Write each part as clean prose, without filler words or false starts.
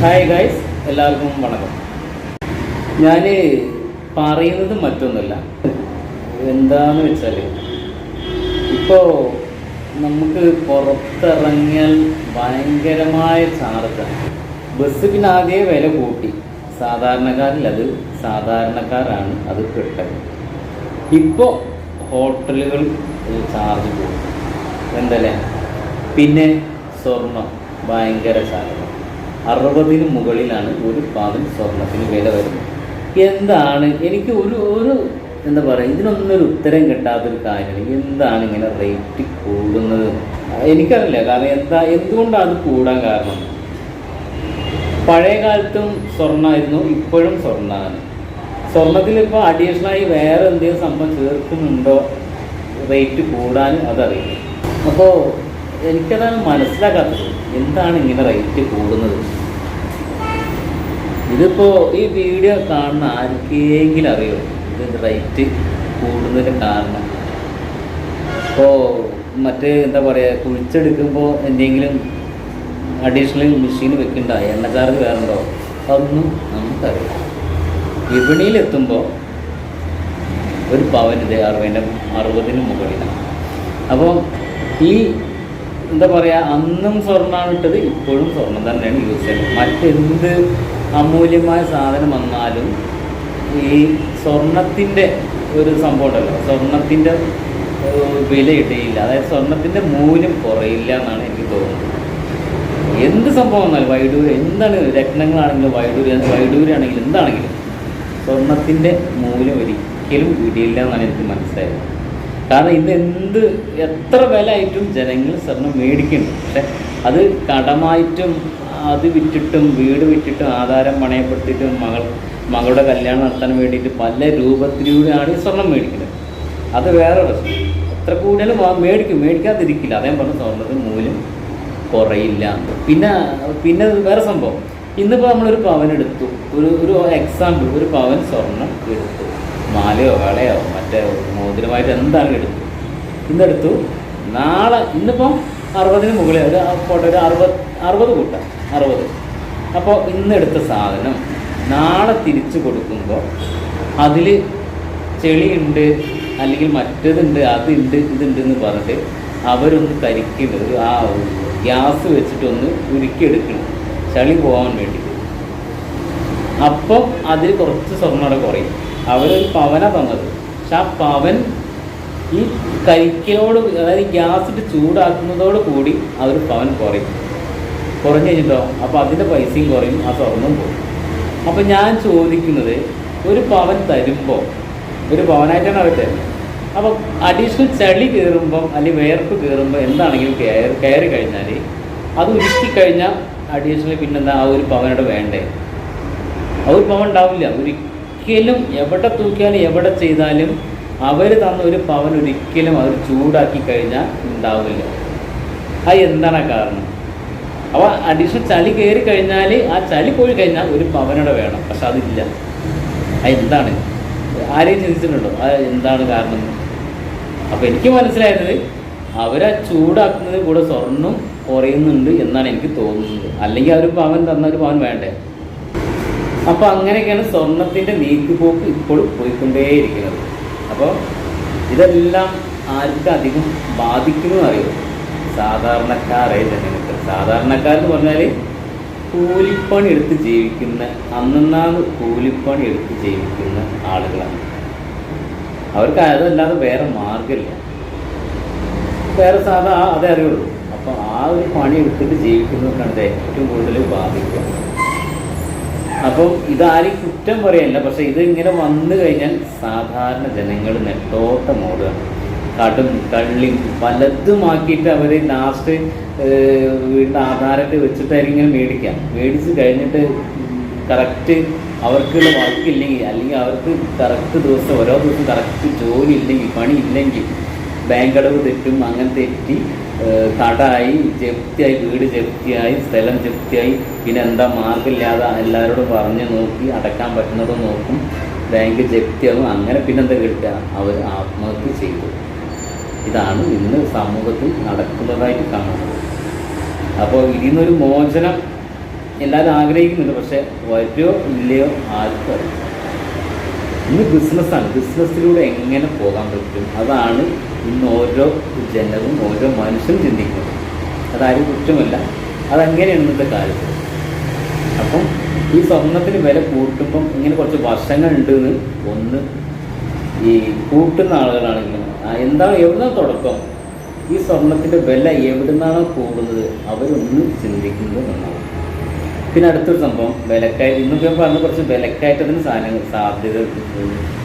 Hi guys, എല്ലാവർക്കും വണക്കം. ഞാൻ പറയുന്നത് മറ്റൊന്നുമല്ല. എന്താണെന്ന് വെച്ചാൽ, ഇപ്പോൾ നമുക്ക് പുറത്തിറങ്ങിയാൽ ഭയങ്കരമായ ചാർജാണ്. ബസ് പിന്നെ ആദ്യമേ വില കൂട്ടി. സാധാരണക്കാരിലത് സാധാരണക്കാരാണ് അത് കിട്ടത്. ഇപ്പോൾ ഹോട്ടലുകൾ ചാർജ് കൂടും. എന്തല്ലേ? പിന്നെ സ്വർണം ഭയങ്കര ചാർജ്. 60-ന് മുകളിലാണ് ഒരു പവൻ സ്വർണത്തിന് വില വരുന്നത്. എന്താണ് എനിക്ക് ഒരു എന്താ പറയുക, ഇതിനൊന്നൊരു ഉത്തരം കിട്ടാത്തൊരു കാര്യമാണ്. എന്താണ് ഇങ്ങനെ റേറ്റ് കൂടുന്നത് എനിക്കറിയില്ല. കാരണം എന്തുകൊണ്ടാണ് അത് കൂടാൻ കാരണം? പഴയ കാലത്തും സ്വർണ്ണമായിരുന്നു, ഇപ്പോഴും സ്വർണ്ണമാണ്. സ്വർണത്തിലിപ്പോൾ അഡീഷണലായി വേറെ എന്തെങ്കിലും സംഭവം ചേർക്കുന്നുണ്ടോ റേറ്റ് കൂടാൻ? അതറിയില്ല. അപ്പോൾ എനിക്കതാണ് മനസ്സിലാക്കാത്തത്. എന്താണ് ഇങ്ങനെ റേറ്റ് കൂടുന്നത്? ഇതിപ്പോൾ ഈ വീഡിയോ കാണുന്ന ആർക്കെങ്കിലും അറിയോ ഇത് റേറ്റ് കൂടുന്നതിൻ്റെ കാരണം? ഇപ്പോൾ എന്താ പറയുക, കുഴിച്ചെടുക്കുമ്പോൾ എന്തെങ്കിലും അഡീഷണൽ മെഷീൻ വെക്കണ്ടോ? എണ്ണ ചാർജ് വേറുണ്ടോ? അതൊന്നും നമുക്കറിയാം. വിപണിയിലെത്തുമ്പോൾ ഒരു പവന് 60-ന് മുകളിലാണ്. അപ്പോൾ ഈ എന്താ പറയുക, അന്നും സ്വർണ്ണമാണ് ഇട്ടത്, ഇപ്പോഴും സ്വർണം തന്നെയാണ് യൂസ് ചെയ്യുന്നത്. മറ്റെന്ത് അമൂല്യമായ സാധനം വന്നാലും ഈ സ്വർണത്തിൻ്റെ ഒരു സംഭവം ഉണ്ടല്ലോ, സ്വർണത്തിൻ്റെ വില ഇടയില്ല. അതായത് സ്വർണത്തിൻ്റെ മൂല്യം കുറയില്ല എന്നാണ് എനിക്ക് തോന്നുന്നത്. എന്ത് സംഭവം വന്നാലും, വൈഡൂര്യം എന്താണ്, രത്നങ്ങളാണെങ്കിലും വൈഡൂര്യാണെങ്കിലും എന്താണെങ്കിലും സ്വർണത്തിൻ്റെ മൂല്യം ഒരിക്കലും ഇടിയില്ല എന്നാണ് എനിക്ക് മനസ്സിലായത്. കാരണം ഇത് എത്ര വില ആയിട്ടും ജനങ്ങൾ സ്വർണം മേടിക്കുന്നുണ്ട്. പക്ഷെ അത് കടമായിട്ടും അത് വിറ്റിട്ടും വീട് വിറ്റിട്ടും ആധാരം പണയപ്പെടുത്തിയിട്ടും മകളുടെ കല്യാണം നടത്താൻ വേണ്ടിയിട്ട് പല രൂപത്തിലൂടെയാണ് ഈ സ്വർണം മേടിക്കുന്നത്. അത് വേറെ പ്രശ്നം. എത്ര കൂടുതലും മേടിക്കാതിരിക്കില്ല. അതേ പറഞ്ഞ സ്വർണത്തിന് മൂല്യം കുറയില്ല. പിന്നെ വേറെ സംഭവം, ഇന്നിപ്പോൾ നമ്മളൊരു പവൻ എടുത്തു, ഒരു എക്സാമ്പിൾ, ഒരു പവൻ സ്വർണം എടുത്തു, മാലയോ വളയോ മറ്റേ മോതിരമായിട്ട് എന്താണ് ഇന്നെടുത്തു. നാളെ ഇന്നിപ്പം 60-ന് മുകളിൽ ഒരു 60 കൂട്ടാം, 60. അപ്പോൾ ഇന്നെടുത്ത സാധനം നാളെ തിരിച്ചു കൊടുക്കുമ്പോൾ അതിൽ ചെളിയുണ്ട്, അല്ലെങ്കിൽ മറ്റേതുണ്ട്, അതുണ്ട്, ഇതുണ്ടെന്ന് പറഞ്ഞിട്ട് അവരൊന്ന് കരിക്കുന്നുണ്ട്. ആ ഗ്യാസ് വെച്ചിട്ടൊന്ന് ഉരുക്കിയെടുക്കണം ചളി പോകാൻ വേണ്ടിയിട്ട്. അപ്പം അതിൽ കുറച്ച് സ്വർണ്ണം കുറയും. അവരൊരു പവനാണ് തന്നത്. പക്ഷെ ആ പവൻ ഈ കരിക്കലോട്, അതായത് ഗ്യാസിട്ട് ചൂടാക്കുന്നതോട് കൂടി ആ ഒരു പവൻ കുറഞ്ഞു കഴിഞ്ഞിട്ടോ. അപ്പോൾ അതിൻ്റെ പൈസയും കുറയും, ആ സ്വർണം പോകും. അപ്പോൾ ഞാൻ ചോദിക്കുന്നത്, ഒരു പവൻ തരുമ്പോൾ, ഒരു പവനായിട്ടാണ് അവർ തരുന്നത്. അപ്പോൾ അഡീഷണൽ ചളി കയറുമ്പം അല്ലെങ്കിൽ വേർപ്പ് കയറുമ്പോൾ എന്താണെങ്കിലും കയറി കഴിഞ്ഞാൽ അത് ഉരുക്കി കഴിഞ്ഞാൽ അഡീഷണൽ പിന്നെന്താ ആ ഒരു പവനോട് വേണ്ടേ? ആ ഒരു പവൻ ഉണ്ടാവില്ല ഒരിക്കലും. എവിടെ തൂക്കിയാലും എവിടെ ചെയ്താലും അവർ തന്ന ഒരു പവൻ ഒരിക്കലും അവർ ചൂടാക്കി കഴിഞ്ഞാൽ ഉണ്ടാവില്ല. അത് എന്താണ് കാരണം? അപ്പോൾ അഡീഷണൽ ചളി കയറി കഴിഞ്ഞാൽ, ആ ചളി പോയി കഴിഞ്ഞാൽ ഒരു പവനോടെ വേണം. പക്ഷെ അതില്ല. അത് എന്താണ്? ആരെയും ചിന്തിച്ചിട്ടുണ്ടോ അത് എന്താണ് കാരണം? അപ്പോൾ എനിക്ക് മനസ്സിലായത്, അവരാ ചൂടാക്കുന്നത് കൂടെ സ്വർണ്ണം കുറയുന്നുണ്ട് എന്നാണ് എനിക്ക് തോന്നുന്നത്. അല്ലെങ്കിൽ ആ ഒരു പവൻ തന്ന ഒരു പവൻ വേണ്ടേ? അപ്പോൾ അങ്ങനെയൊക്കെയാണ് സ്വർണത്തിൻ്റെ നീക്കുപോക്ക് ഇപ്പോഴും പോയിക്കൊണ്ടേയിരിക്കുന്നത്. അപ്പോൾ ഇതെല്ലാം ആർക്കധികം ബാധിക്കുമെന്ന് അറിയുമോ? സാധാരണക്കാരായി ജനങ്ങൾക്ക്. സാധാരണക്കാരെന്ന് പറഞ്ഞാൽ കൂലിപ്പണി എടുത്ത് ജീവിക്കുന്ന, അന്നന്നാന്ന് കൂലിപ്പണി എടുത്ത് ജീവിക്കുന്ന ആളുകളാണ്. അവർക്ക് അതല്ലാതെ വേറെ മാർഗമില്ല. വേറെ അതേ അറിയുള്ളൂ. അപ്പോൾ ആ ഒരു പണി എടുത്തിട്ട് ജീവിക്കുന്നവർക്കാണ് ഏറ്റവും കൂടുതൽ ബാധിക്കുക. അപ്പം ഇതാരും കുറ്റം പറയല്ല. പക്ഷേ ഇതിങ്ങനെ വന്നു കഴിഞ്ഞാൽ സാധാരണ ജനങ്ങൾ നെട്ടോട്ടം ഓടുകയാണ്. കടും കള്ളിയും പലതുമാക്കിയിട്ട് അവർ ലാസ്റ്റ് വീടിൻ്റെ ആധാരത്തെ വെച്ചിട്ടായിരിക്കും ഇങ്ങനെ മേടിച്ച് കഴിഞ്ഞിട്ട് കറക്റ്റ് അവർക്കുള്ള വർക്കില്ലെങ്കിൽ, അല്ലെങ്കിൽ അവർക്ക് കറക്റ്റ് ദിവസം ഓരോ ദിവസം കറക്റ്റ് ജോലി ഇല്ലെങ്കിൽ, പണി ഇല്ലെങ്കിൽ ബാങ്ക് അടവ് തെറ്റും. അങ്ങനെ തെറ്റി കടമായി, ജപ്തിയായി, വീട് ജപ്തിയായി, സ്ഥലം ജപ്തിയായി. പിന്നെ എന്താ മാർഗമില്ലാതെ എല്ലാവരോടും പറഞ്ഞ് നോക്കി അടയ്ക്കാൻ പറ്റുന്നതോ നോക്കും, ബാങ്ക് ജപ്തിയാകും. അങ്ങനെ പിന്നെന്താ കിട്ടുക? അവർ ആത്മഹത്യ ചെയ്തു. ഇതാണ് ഇന്ന് സമൂഹത്തിൽ നടക്കുന്നതായിട്ട് കാണുന്നത്. അപ്പോൾ ഇതിൽ നിന്നൊരു മോചനം എല്ലാവരും ആഗ്രഹിക്കുന്നുണ്ട്, പക്ഷേ വരുമോ ഇല്ലയോ ആർക്കും അറിയില്ല. ഇന്ന് ബിസിനസ്സാണ്. ബിസിനസ്സിലൂടെ എങ്ങനെ പോകാൻ പറ്റും, അതാണ് ഇന്ന് ഓരോ ജനവും ഓരോ മനുഷ്യനും ചിന്തിക്കുന്നത്. അതാരും കുറ്റമല്ല, അതങ്ങനെയാണ് ഇന്നത്തെ കാലത്ത്. അപ്പം ഈ സ്വർണത്തിന് വില കൂട്ടുമ്പം ഇങ്ങനെ കുറച്ച് വർഷങ്ങളുണ്ടെന്ന് ഒന്ന് ഈ കൂട്ടുന്ന ആളുകളാണെങ്കിലും എന്താണ് എവിടുന്നാണ് തുടക്കം, ഈ സ്വർണത്തിൻ്റെ വില എവിടുന്നാണോ കൂടുന്നത് അവരൊന്നും ചിന്തിക്കുന്നത് നന്നാവും. പിന്നെ അടുത്തൊരു സംഭവം വിലക്കയറ്റം. ഇന്നൊക്കെ ഞാൻ പറഞ്ഞ കുറച്ച് വിലക്കയറ്റത്തിന് സാധ്യത.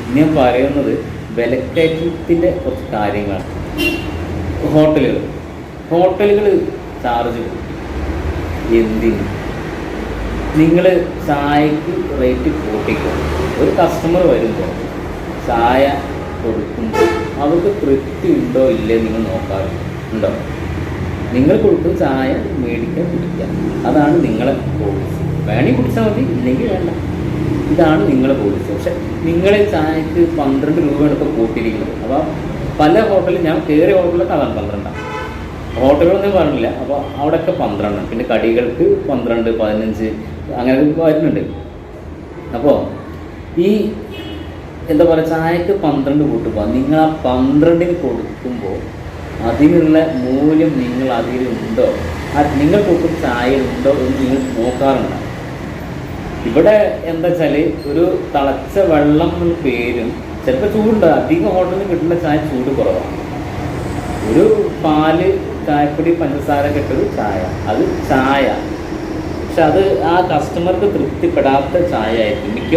ഇന്ന് ഞാൻ പറയുന്നത് വിലക്കയറ്റത്തിൻ്റെ കുറച്ച് കാര്യങ്ങളാണ്. ഹോട്ടലുകൾ ചാർജ് കൊടുക്കും. എന്തിന്? നിങ്ങൾ ചായക്ക് റേറ്റ് കൂട്ടിക്കോ. ഒരു കസ്റ്റമർ വരുമ്പോൾ ചായ കൊടുക്കുമ്പോൾ അവർക്ക് തൃപ്തി ഉണ്ടോ ഇല്ലേ നിങ്ങൾ നോക്കാറുണ്ടോ? നിങ്ങൾ കൊടുക്കുന്ന ചായ മേടിക്കാൻ കുടിക്കുക, അതാണ് നിങ്ങളെ പോളിസി. വേണമെങ്കിൽ കുടിച്ചാൽ മതി, ഇല്ലെങ്കിൽ വേണ്ട. ഇതാണ് നിങ്ങളെ പോളിസി. പക്ഷെ നിങ്ങളെ ചായക്ക് 12 രൂപയാണ് ഇപ്പോൾ കൂട്ടിയിരിക്കുന്നത്. അപ്പോൾ പല ഹോട്ടലിൽ, ഞാൻ കയറിയ ഹോട്ടലിലൊക്കെ അതാണ് 12. ഹോട്ടലുകളൊന്നും പറഞ്ഞില്ല. അപ്പോൾ അവിടെയൊക്കെ 12, പിന്നെ കടികൾക്ക് 12, 15 അങ്ങനെ വരുന്നുണ്ട്. അപ്പോൾ ഈ എന്താ പറയുക, ചായക്ക് 12 കൂട്ടുമ്പോൾ നിങ്ങൾ ആ 12 കൊടുക്കുമ്പോൾ അതിനുള്ള മൂല്യം നിങ്ങൾ അതിലുണ്ടോ, നിങ്ങൾ കൊടുക്കുന്ന ചായയിലുണ്ടോ എന്ന് നിങ്ങൾ നോക്കാറുണ്ട്. ഇവിടെ എന്താ വെച്ചാൽ ഒരു തിളച്ച വെള്ളം എന്ന പേരും ചിലപ്പോൾ ചൂടുണ്ട്. അധികം ഹോട്ടലിൽ കിട്ടുന്ന ചായ ചൂട് കുറവാണ്. ഒരു പാല്, ചായപ്പൊടി, പഞ്ചസാര കെട്ടൊരു ചായ, അത് ചായ. പക്ഷെ അത് ആ കസ്റ്റമർക്ക് തൃപ്തിപ്പെടാത്ത ചായ ആയിരിക്കും. മിക്ക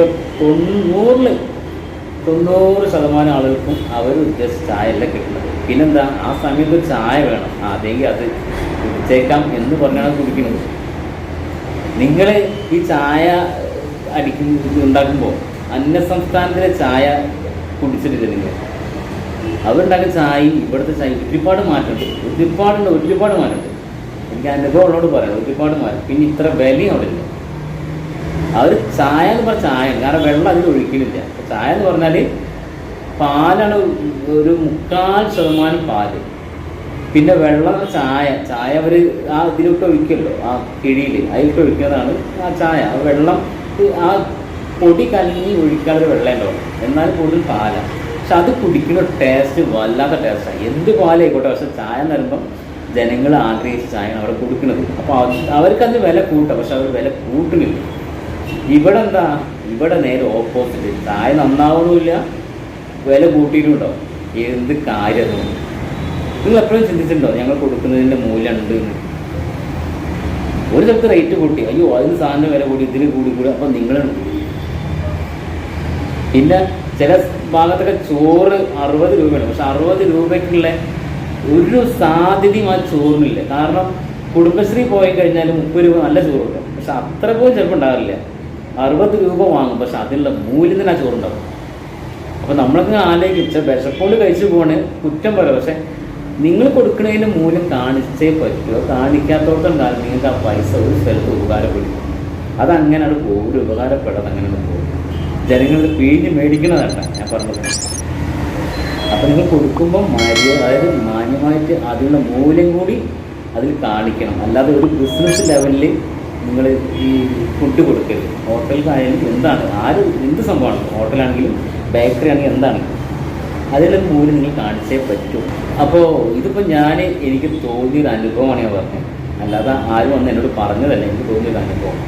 90% ആളുകൾക്കും അവർ ഉദ്ദേശിച്ച ചായ അല്ല കിട്ടുന്നത്. പിന്നെന്താ, ആ സമയത്ത് ഒരു ചായ വേണം, അതെങ്കിൽ അത് കുടിച്ചേക്കാം എന്ന് പറഞ്ഞാണ് കുടിക്കുന്നത്. നിങ്ങൾ ഈ ചായ ഉണ്ടാക്കുമ്പോൾ അന്യസംസ്ഥാനത്തിലെ ചായ കുടിച്ചിട്ടില്ല നിങ്ങൾ. അവരുണ്ടാക്കുന്ന ചായയും ഇവിടുത്തെ ചായ ഒരുപാട് മാറ്റമുണ്ട്. ഒരുപാട് മാറ്റമുണ്ട്. എനിക്ക് അനുഭവമുള്ളോട് പറയാം, ഒരുപാട് മാറ്റം. പിന്നെ ഇത്ര വിലയും അവിടെ ഇല്ല. അവർ ചായ എന്ന് പറഞ്ഞാൽ ചായയാണ്, കാരണം വെള്ളം അതിൽ ഒഴിക്കുന്നില്ല. ചായ എന്ന് പറഞ്ഞാൽ പാലാണ്, ഒരു 3/4% പാല്, പിന്നെ വെള്ളം. ചായ അവർ ആ ഇതിലോട്ട് ഒഴിക്കുമല്ലോ, ആ കിഴിയിൽ അതിലോട്ട് ഒഴിക്കുന്നതാണ് ആ ചായ. ആ വെള്ളം ആ പൊടി കലങ്ങി ഒഴിക്കാതെ വെള്ളം ഉണ്ടാവും, എന്നാൽ കൂടുതൽ പാലാണ്. പക്ഷെ അത് കുടിക്കുന്ന ടേസ്റ്റ് വല്ലാത്ത ടേസ്റ്റാണ്. എന്ത് പാലായിക്കോട്ടെ, പക്ഷെ ചായ എന്ന് പറയുമ്പം ജനങ്ങൾ ആഗ്രഹിച്ച ചായയാണ് അവിടെ കൊടുക്കുന്നത്. അപ്പോൾ അവർക്കത് വില കൂട്ടാം, പക്ഷെ അവർ വില കൂട്ടുന്നില്ല. ഇവിടെ എന്താ, ഇവിടെ നേരെ ഓപ്പോസിറ്റ്. ചായ നന്നാവണമില്ല, വില കൂട്ടിയിട്ടുണ്ടോ, എന്ത് കാര്യം. നിങ്ങൾ എപ്പോഴും ചിന്തിച്ചിട്ടുണ്ടോ ഞങ്ങൾ കൊടുക്കുന്നതിൻ്റെ മൂല്യം ഉണ്ട് എന്ന്? ഒരു സ്ഥലത്ത് റേറ്റ് കൂട്ടി, അയ്യോ അതിന് സാധനം വില കൂടി, ഇതിന് കൂടി, അപ്പം നിങ്ങളുണ്ട്. പിന്നെ ചില ഭാഗത്തൊക്കെ ചോറ് 60 രൂപയാണ്, പക്ഷെ 60 രൂപയ്ക്കുള്ള ഒരു സാധ്യതയും ആ ചോറിനില്ല. കാരണം കുടുംബശ്രീ പോയി കഴിഞ്ഞാൽ 30 രൂപ നല്ല ചോറ് കിട്ടും, പക്ഷെ അത്ര പോലും ചിലപ്പോൾ ഉണ്ടാവില്ല. 60 രൂപ വാങ്ങും, പക്ഷെ അതിനുള്ള മൂല്യത്തിന് ആ ചോറുണ്ടാവും. അപ്പോൾ നമ്മളൊക്കെ ആലോചിച്ച വിശപ്പോട് കഴിച്ചു പോകണേ കുറ്റം പറയാം, പക്ഷെ നിങ്ങൾ കൊടുക്കുന്നതിൻ്റെ മൂല്യം കാണിച്ചേ പറ്റുമോ. കാണിക്കാത്തോടത്തോളം കാലം നിങ്ങൾക്ക് ആ പൈസ ഒരു സ്ഥലത്ത് ഉപകാരപ്പെടും. അതങ്ങനെയാണ് പോകും, ഒരു ഉപകാരപ്പെടാതെ അങ്ങനെയാണ് പോകും. ജനങ്ങൾ പിഴിഞ്ഞ് മേടിക്കണതല്ല ഞാൻ പറഞ്ഞത്. അപ്പം നിങ്ങൾ കൊടുക്കുമ്പം അതായത് മാന്യമായിട്ട് അതിനുള്ള മൂല്യം കൂടി അതിൽ കാണിക്കണം. അല്ലാതെ ഒരു ബിസിനസ് ലെവലിൽ നിങ്ങൾ ഈ ഫുഡ് കൊടുക്കരുത്. ഹോട്ടലിലായാലും എന്താണ്, എന്ത് സംഭവമാണ്, ഹോട്ടലാണെങ്കിലും ബേക്കറി ആണെങ്കിലും എന്താണെങ്കിലും അതിലുള്ള മൂല്യം നിങ്ങൾ കാണിച്ചേ പറ്റൂ. അപ്പോൾ ഇതിപ്പോൾ എനിക്ക് തോന്നിയൊരു അനുഭവമാണ് ഞാൻ പറഞ്ഞത്, അല്ലാതെ ആരും വന്ന് എന്നോട് പറഞ്ഞതല്ല, എനിക്ക് തോന്നിയൊരു അനുഭവം.